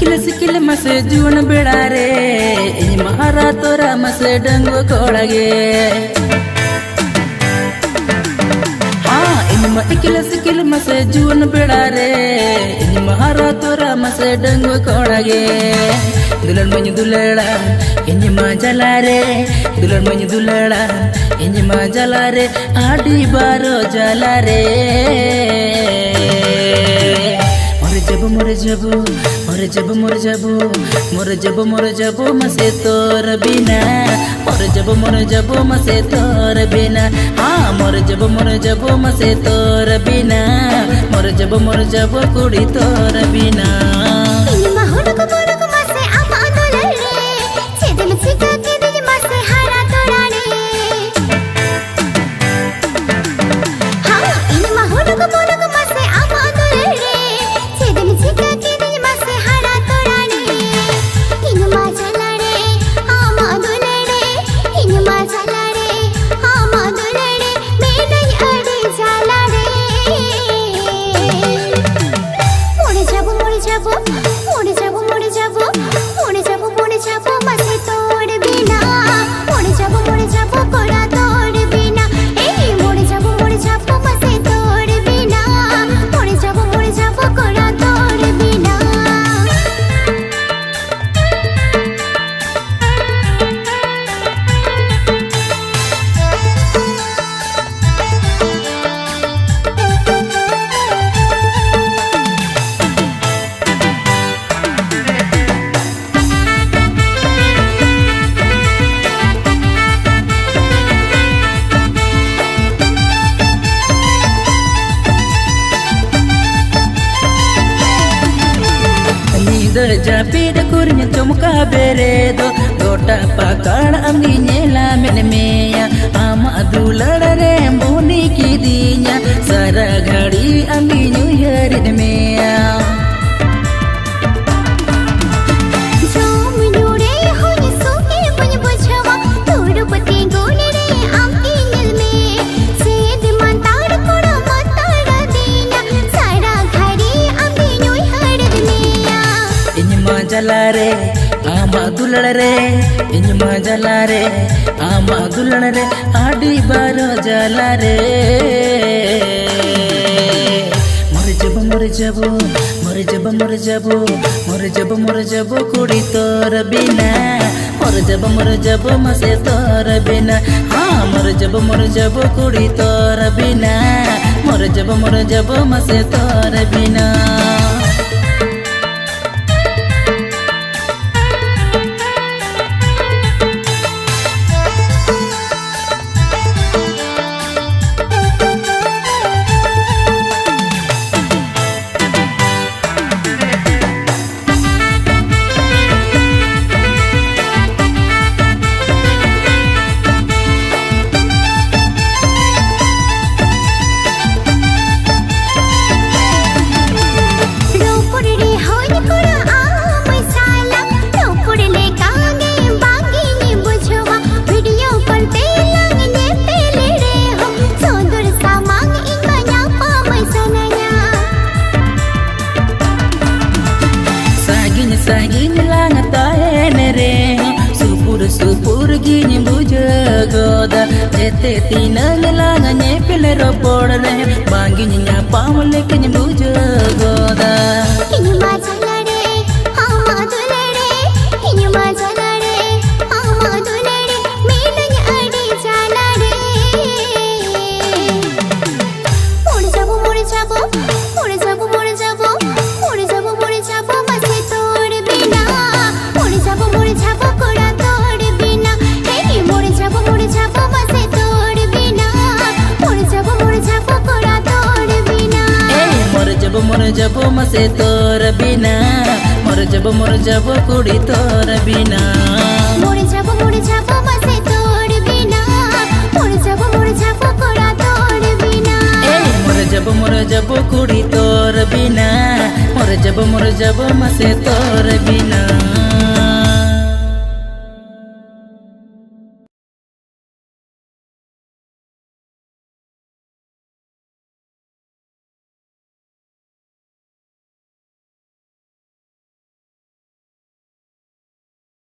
sickle मसे जीवन बेड़ा रे इन महारा तोरा मसे डंगो कोड़गे हाँ इन सिकिल मसे जीवन बेड़ा रे इन महारा तोरा मसे डंगो कोड़गे दुलन मഞ്ഞു दुलड़ा इन मजला रे दुलन मഞ്ഞു दुलड़ा इन मजला रे आडी बारो जला रे मोर जब मसे तोर बिना मोर जब मसे तोर बिना हाँ मोर जब मसे तोर बिना मोर जब कुड़ी तोर बिना Japid kurnya cumka beredo dota pakar amni nyela menemeya ama dulara rembuni kidinya sara ghadi amni nyuyar meya जला रे आमा दुलड़ रे इन मजला रे आमा दुलड़ रे आडी बारो जला रे मोर जब कुड़ी तोर बिना मोर जब मसे तोर बिना हाँ मोर जब कुड़ी तोर बिना मोर जब मसे तोर बिना Sagini langa taene re supur gini buja goda jete tinang langa nyepile ropod re bangi nya pamle kini buja goda ini majala re ama dulare ini majala re ama dulare melanya adi jala re mor jabo मोर जब मसे तोर बिना मोर जब कुड़ी तोर बिना मोर जब मसे तोर बिना मोर जब कुड़ा तोर बिना मोर जब कुड़ी तोर बिना मोर जब मसे तोर बिना